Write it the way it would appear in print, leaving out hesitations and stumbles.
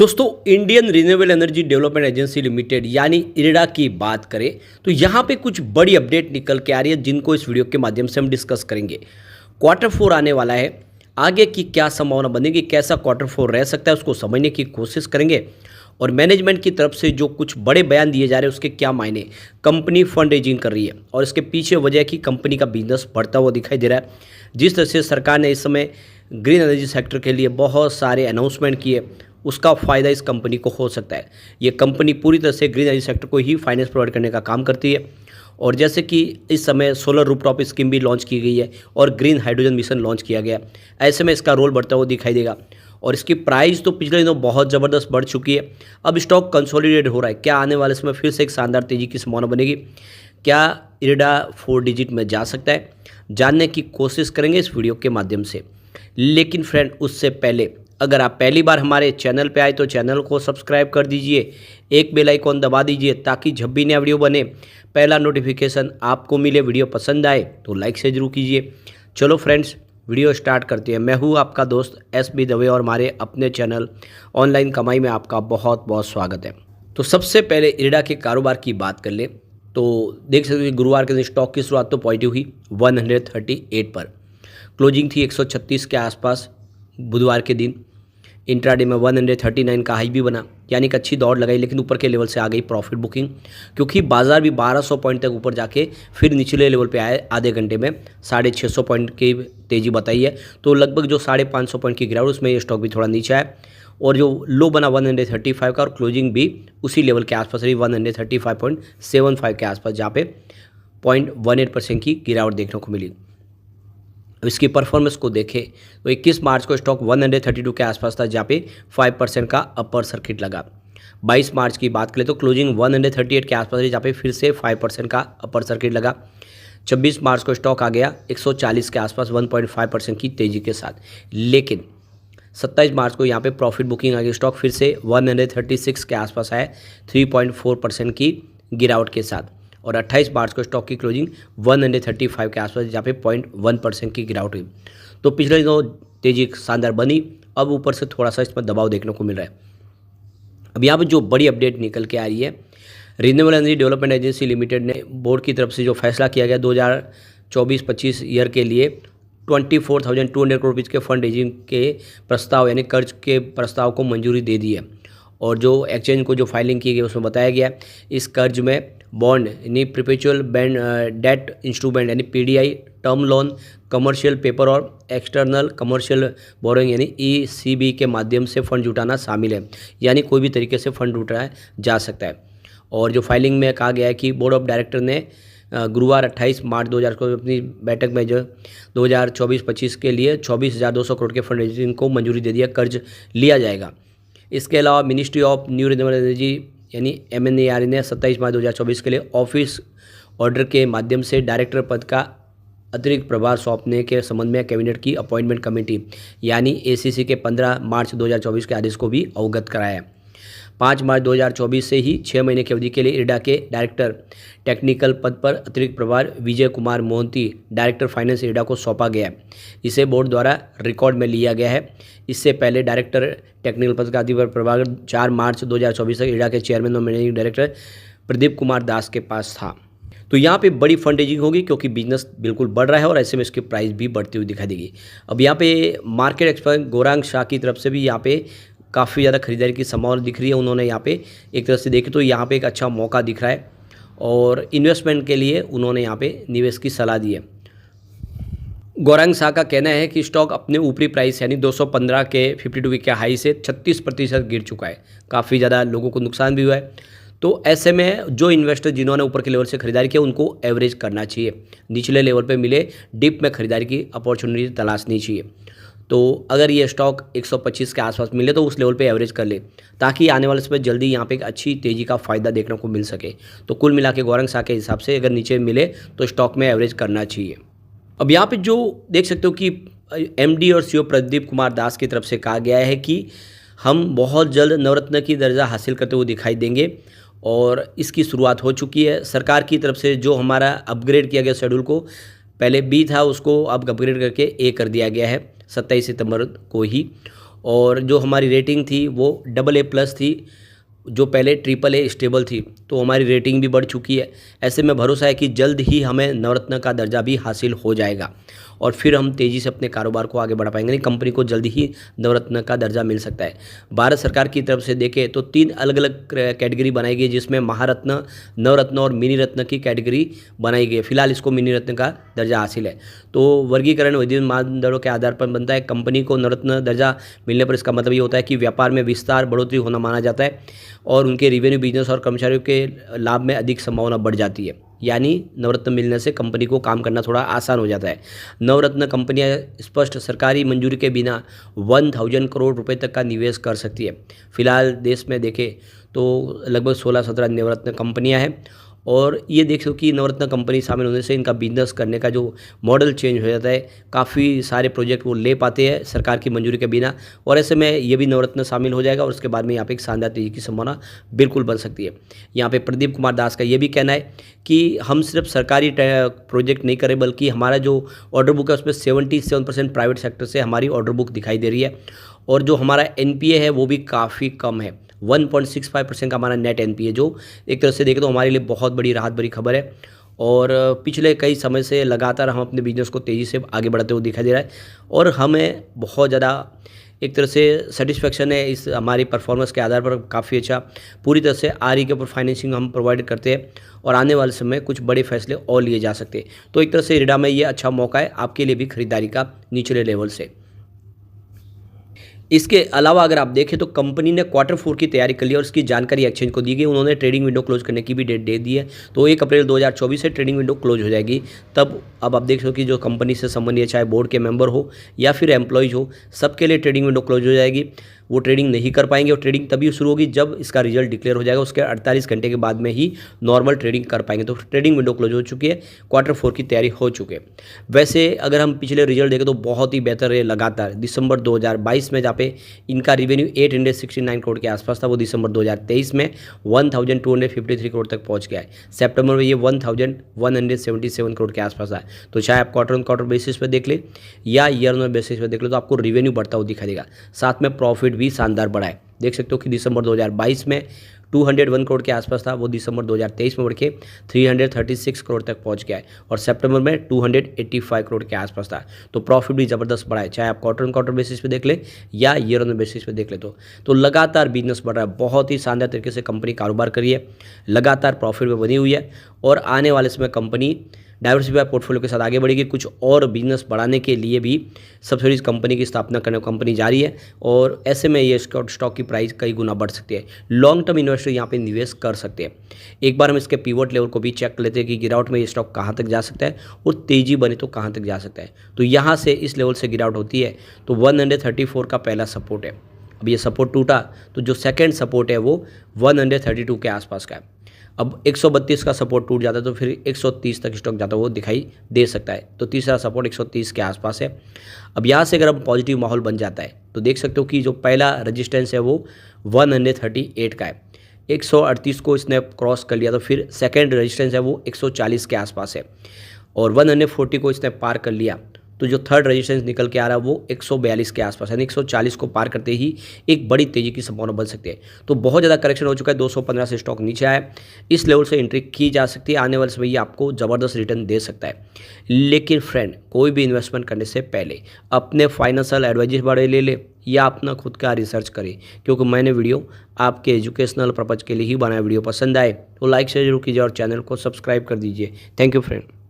दोस्तों Indian renewable energy development agency limited यानी IRDA की बात करें तो यहाँ पे कुछ बड़ी अपडेट निकल के आ रही है जिनको इस वीडियो के माध्यम से हम डिस्कस करेंगे। क्वार्टर 4 आने वाला है, आगे की क्या संभावना बनेगी, कैसा क्वार्टर 4 रह सकता है उसको समझने की कोशिश करेंगे और मैनेजमेंट की तरफ से जो कुछ बड़े बयान दिए जा रहे हैं उसके क्या मायने। कंपनी फंड रेजिंग कर रही है और इसके पीछे वजह कि कंपनी का बिजनेस बढ़ता हुआ दिखाई दे रहा है। जिस तरह से सरकार ने इस समय ग्रीन एनर्जी सेक्टर के लिए बहुत सारे अनाउंसमेंट किए उसका फ़ायदा इस कंपनी को हो सकता है। ये कंपनी पूरी तरह से ग्रीन एनर्जी सेक्टर को ही फाइनेंस प्रोवाइड करने का काम करती है और जैसे कि इस समय सोलर रूफटॉप स्कीम भी लॉन्च की गई है और ग्रीन हाइड्रोजन मिशन लॉन्च किया गया। ऐसे में इसका रोल बढ़ता हुआ दिखाई देगा और इसकी प्राइस तो पिछले दिनों बहुत ज़बरदस्त बढ़ चुकी है। अब स्टॉक कंसोलिडेट हो रहा है। क्या आने वाले समय फिर से एक शानदार तेज़ी की संभावना बनेगी? क्या इरडा 4 डिजिट में जा सकता है? जानने की कोशिश करेंगे इस वीडियो के माध्यम से। लेकिन फ्रेंड उससे पहले अगर आप पहली बार हमारे चैनल पे आए तो चैनल को सब्सक्राइब कर दीजिए, एक बेल आइकॉन दबा दीजिए ताकि जब भी नया वीडियो बने पहला नोटिफिकेशन आपको मिले। वीडियो पसंद आए तो लाइक से जरूर कीजिए। चलो फ्रेंड्स वीडियो स्टार्ट करते हैं। मैं हूँ आपका दोस्त SB दवे और हमारे अपने चैनल ऑनलाइन कमाई में आपका बहुत बहुत स्वागत है। तो सबसे पहले इरडा के कारोबार की बात कर ले तो देख सकते हो गुरुवार के दिन स्टॉक की शुरुआत तो पॉजिटिव हुई 138 पर, क्लोजिंग थी 136 के आसपास। बुधवार के दिन इंट्राडे में 139 का हाई भी बना, यानी कि अच्छी दौड़ लगाई, लेकिन ऊपर के लेवल से आ गई प्रॉफिट बुकिंग क्योंकि बाजार भी 1200 पॉइंट तक ऊपर जाके फिर निचले लेवल पे आए। आधे घंटे में 650 पॉइंट की तेज़ी बताई है, तो लगभग जो 550 पॉइंट की गिरावट उसमें ये स्टॉक भी थोड़ा नीचे आया और जो लो बना 135 का और क्लोजिंग भी उसी लेवल के आसपास रही 135.75 के आसपास, जहाँ पे 0.18% की गिरावट देखने को मिली। इसकी परफॉर्मेंस को देखें तो 21 मार्च को स्टॉक 132 के आसपास था, जहाँ पे 5% का अपर सर्किट लगा। 22 मार्च की बात करें तो क्लोजिंग 138 के आसपास रही, जहाँ पे फिर से 5% का अपर सर्किट लगा। 26 मार्च को स्टॉक आ गया 140 के आसपास 1.5% की तेज़ी के साथ, लेकिन 27 मार्च को यहाँ पे प्रॉफिट बुकिंग आ गई। स्टॉक फिर से 136 के आसपास आया 3.4% की गिरावट के साथ और 28 मार्च को स्टॉक की क्लोजिंग 135 के आसपास, जहाँ पे 0.1% की गिरावट हुई। तो पिछले दिनों तेजी शानदार बनी, अब ऊपर से थोड़ा सा इसमें दबाव देखने को मिल रहा है। अब यहाँ पर जो बड़ी अपडेट निकल के आ रही है, renewable energy development agency limited ने बोर्ड की तरफ से जो फैसला किया गया 2024-25 ईयर के लिए 24,200 करोड़ रुपये के फंड रेजिंग के प्रस्ताव यानी कर्ज के प्रस्ताव को मंजूरी दे दी है। और जो एक्सचेंज को जो फाइलिंग की गई उसमें बताया गया इस कर्ज में बॉन्ड यानी परपेचुअल डेट इंस्ट्रूमेंट यानी PDI, term loan, commercial paper और एक्सटर्नल कमर्शियल बोरोइंग यानी ECB के माध्यम से फंड जुटाना शामिल है, यानी कोई भी तरीके से फंड जुटाया जा सकता है। और जो फाइलिंग में कहा गया है कि बोर्ड ऑफ डायरेक्टर ने गुरुवार 28 मार्च 2000 को अपनी बैठक में जो 2024-25 के लिए 24,200 करोड़ के फंड रेजिंग को मंजूरी दे दिया, कर्ज लिया जाएगा। इसके अलावा ministry of new renewable energy यानी MNERE ने 27 मार्च 2024 के लिए ऑफिस ऑर्डर के माध्यम से डायरेक्टर पद का अतिरिक्त प्रभार सौंपने के संबंध में कैबिनेट की अपॉइंटमेंट कमेटी यानी ACC के 15 मार्च 2024 के आदेश को भी अवगत कराया। 5 मार्च 2024 से ही 6 महीने की अवधि के लिए इरडा के डायरेक्टर टेक्निकल पद पर अतिरिक्त प्रभार विजय कुमार मोहंती डायरेक्टर फाइनेंस इरडा को सौंपा गया है। इसे बोर्ड द्वारा रिकॉर्ड में लिया गया है। इससे पहले डायरेक्टर टेक्निकल पद का अतिरिक्त प्रभार 4 मार्च 2024 तक इरडा के चेयरमैन और मैनेजिंग डायरेक्टर प्रदीप कुमार दास के पास था। तो यहाँ पे बड़ी फंड रेजिंग होगी क्योंकि बिजनेस बिल्कुल बढ़ रहा है और ऐसे में इसकी प्राइस भी बढ़ती हुई दिखाई देगी। अब यहाँ पे मार्केट एक्सपर्ट गौरांग शाह की तरफ से भी यहाँ पे काफ़ी ज़्यादा खरीदारी की संभावना दिख रही है। उन्होंने यहाँ पे एक तरह से देखे तो यहाँ पे एक अच्छा मौका दिख रहा है और इन्वेस्टमेंट के लिए उन्होंने यहाँ पे निवेश की सलाह दी है। गौरांग शाह का कहना है कि स्टॉक अपने ऊपरी प्राइस यानी 215 के 52 के हाई से 36% गिर चुका है। काफ़ी ज़्यादा लोगों को नुकसान भी हुआ है। तो ऐसे में जो इन्वेस्टर जिन्होंने ऊपर के लेवल से खरीदारी किया उनको एवरेज करना चाहिए, निचले लेवल पे मिले डिप में खरीदारी की अपॉर्चुनिटी तलाशनी चाहिए। तो अगर ये स्टॉक 125 के आसपास मिले तो उस लेवल पे एवरेज कर ले ताकि आने वाले समय जल्दी यहाँ पे एक अच्छी तेज़ी का फ़ायदा देखने को मिल सके। तो कुल मिला के गौरांग शाह के हिसाब से अगर नीचे मिले तो स्टॉक में एवरेज करना चाहिए। अब यहाँ पे जो देख सकते हो कि MD और CEO प्रदीप कुमार दास की तरफ से कहा गया है कि हम बहुत जल्द नवरत्न की दर्जा हासिल करते हुए दिखाई देंगे और इसकी शुरुआत हो चुकी है। सरकार की तरफ से जो हमारा अपग्रेड किया गया शेड्यूल को पहले B था उसको अब अपग्रेड करके A कर दिया गया है 27 सितंबर को ही। और जो हमारी रेटिंग थी वो AA+ थी, जो पहले AAA स्टेबल थी, तो हमारी रेटिंग भी बढ़ चुकी है। ऐसे में भरोसा है कि जल्द ही हमें नवरत्न का दर्जा भी हासिल हो जाएगा और फिर हम तेज़ी से अपने कारोबार को आगे बढ़ा पाएंगे। कंपनी को जल्दी ही नवरत्न का दर्जा मिल सकता है। भारत सरकार की तरफ से देखें तो 3 अलग अलग कैटेगरी बनाई गई है, जिसमें महारत्न, नवरत्न और मिनी रत्न की कैटेगरी बनाई गई है। फिलहाल इसको मिनी रत्न का दर्जा हासिल है। तो वर्गीकरण विभिन्न मानदंडों के आधार पर बनता है। कंपनी को नवरत्न दर्जा मिलने पर इसका मतलब ये होता है कि व्यापार में विस्तार, बढ़ोतरी होना माना जाता है और उनके रेवेन्यू, बिजनेस और कर्मचारियों के लाभ में अधिक संभावना बढ़ जाती है। यानी नवरत्न मिलने से कंपनी को काम करना थोड़ा आसान हो जाता है। नवरत्न कंपनियां स्पष्ट सरकारी मंजूरी के बिना 1000 करोड़ रुपए तक का निवेश कर सकती है। फिलहाल देश में देखें तो लगभग 16-17 नवरत्न कंपनियां हैं और ये देखो कि नवरत्न कंपनी शामिल होने से इनका बिजनेस करने का जो मॉडल चेंज हो जाता है। काफ़ी सारे प्रोजेक्ट वो ले पाते हैं सरकार की मंजूरी के बिना और ऐसे में ये भी नवरत्न शामिल हो जाएगा और उसके बाद में यहाँ पे एक शानदार तेजी की संभावना बिल्कुल बन सकती है। यहाँ पे प्रदीप कुमार दास का ये भी कहना है कि हम सिर्फ सरकारी प्रोजेक्ट नहीं करें बल्कि हमारा जो ऑर्डर बुक है उसमें 77% प्राइवेट सेक्टर से हमारी ऑर्डर बुक दिखाई दे रही है और जो हमारा NPA है वो भी काफ़ी कम है। 1.65% का हमारा नेट NPA, जो एक तरह से देखें तो हमारे लिए बहुत बड़ी राहत भरी खबर है। और पिछले कई समय से लगातार हम अपने बिजनेस को तेज़ी से आगे बढ़ाते हुए दिखाई दे रहा है और हमें बहुत ज़्यादा एक तरह से सेटिस्फेक्शन है इस हमारी परफॉर्मेंस के आधार पर। काफ़ी अच्छा पूरी तरह से RE के ऊपर फाइनेंसिंग हम प्रोवाइड करते हैं और आने वाले समय में कुछ बड़े फैसले और लिए जा सकते हैं। तो एक तरह से इरडा में ये अच्छा मौका है आपके लिए भी खरीदारी का निचले लेवल से। इसके अलावा अगर आप देखें तो कंपनी ने Q4 की तैयारी कर ली और इसकी जानकारी एक्सचेंज को दी गई। उन्होंने ट्रेडिंग विंडो क्लोज करने की भी डेट दे दी है, तो 1 अप्रैल 2024 से ट्रेडिंग विंडो क्लोज हो जाएगी। तब अब आप देख सकते हो कि जो कंपनी से संबंधित चाहे बोर्ड के मेंबर हो या फिर एम्प्लॉयज़ हो, सबके लिए ट्रेडिंग विंडो क्लोज हो जाएगी। वो ट्रेडिंग नहीं कर पाएंगे और ट्रेडिंग तभी शुरू होगी जब इसका रिजल्ट डिक्लेयर हो जाएगा। उसके 48 घंटे के बाद में ही नॉर्मल ट्रेडिंग कर पाएंगे। तो ट्रेडिंग विंडो क्लोज हो चुकी है, Q4 की तैयारी हो चुकी है। वैसे अगर हम पिछले रिजल्ट देखें तो बहुत ही बेहतर है। लगातार दिसंबर 2022 में जहाँ पे इनका रेवेन्यू 869 करोड़ के आसपास था, वो दिसंबर 2023 में 1253 करोड़ तक पहुँच गया है। सितंबर में ये 1177 करोड़ के आसपास है। तो चाहे आप क्वार्टर ऑन क्वार्टर बेसिस पे देख ले या ईयर ऑन बेसिस पे देख ले, तो आपको रेवेन्यू बढ़ता हुआ दिखाई देगा। साथ में प्रॉफिट भी शानदार बढ़ा है। देख सकते हो कि दिसंबर 2022 में 201 करोड़ के आसपास था, वो दिसंबर 2023 में बढ़ के 336 करोड़ तक पहुंच गया है और सितंबर में 285 करोड़ के आसपास था। तो प्रॉफिट भी ज़बरदस्त बढ़ा है, चाहे आप क्वार्टर ऑन क्वार्टर बेसिस पे देख ले या ईयर ऑन बेसिस पे देख ले। तो लगातार बिजनेस बढ़ रहा है। बहुत ही शानदार तरीके से कंपनी कारोबार करी है, लगातार प्रॉफिट में बनी हुई है और आने वाले समय कंपनी डाइवर्सिफाई पोर्टफोलियो के साथ आगे बढ़ेगी। कुछ और बिजनेस बढ़ाने के लिए भी सब्सिडीज कंपनी की स्थापना करने को कंपनी जा रही है और ऐसे में ये स्टॉक की प्राइस कई गुना बढ़ सकती है। लॉन्ग टर्म इन्वेस्टर यहाँ पे निवेश कर सकते हैं। एक बार हम इसके पिवट लेवल को भी चेक कर लेते हैं कि गिरावट में ये स्टॉक कहाँ तक जा सकता है और तेज़ी बने तो कहाँ तक जा सकता है। तो यहाँ से इस लेवल से गिरावट होती है तो 134 का पहला सपोर्ट है। अब ये सपोर्ट टूटा तो जो सेकेंड सपोर्ट है वो 132 के आसपास का है। अब 132 का सपोर्ट टूट जाता है तो फिर 130 तक स्टॉक जाता है, वो दिखाई दे सकता है। तो तीसरा सपोर्ट 130 के आसपास है। अब यहाँ से अगर हम पॉजिटिव माहौल बन जाता है तो देख सकते हो कि जो पहला रेजिस्टेंस है वो 138 का है। 138 को इसने क्रॉस कर लिया तो फिर सेकेंड रेजिस्टेंस है वो 140 के आसपास है और 140 को इसने पार कर लिया तो जो थर्ड रेजिस्टेंस निकल के आ रहा है वो 142 के आसपास है। यानी 140 को पार करते ही एक बड़ी तेजी की संभावना बन सकती है। तो बहुत ज़्यादा करेक्शन हो चुका है, 215 से स्टॉक नीचे आया है। इस लेवल से एंट्री की जा सकती है। आने वाले समय ये आपको ज़बरदस्त रिटर्न दे सकता है। लेकिन फ्रेंड, कोई भी इन्वेस्टमेंट करने से पहले अपने फाइनेंशियल एडवाइजर बड़े ले ले या अपना खुद का रिसर्च करें, क्योंकि मैंने वीडियो आपके एजुकेशनल पर्पज़ के लिए ही बनाया। वीडियो पसंद आए तो लाइक शेयर जरूर कीजिए और चैनल को सब्सक्राइब कर दीजिए। Thank you friend.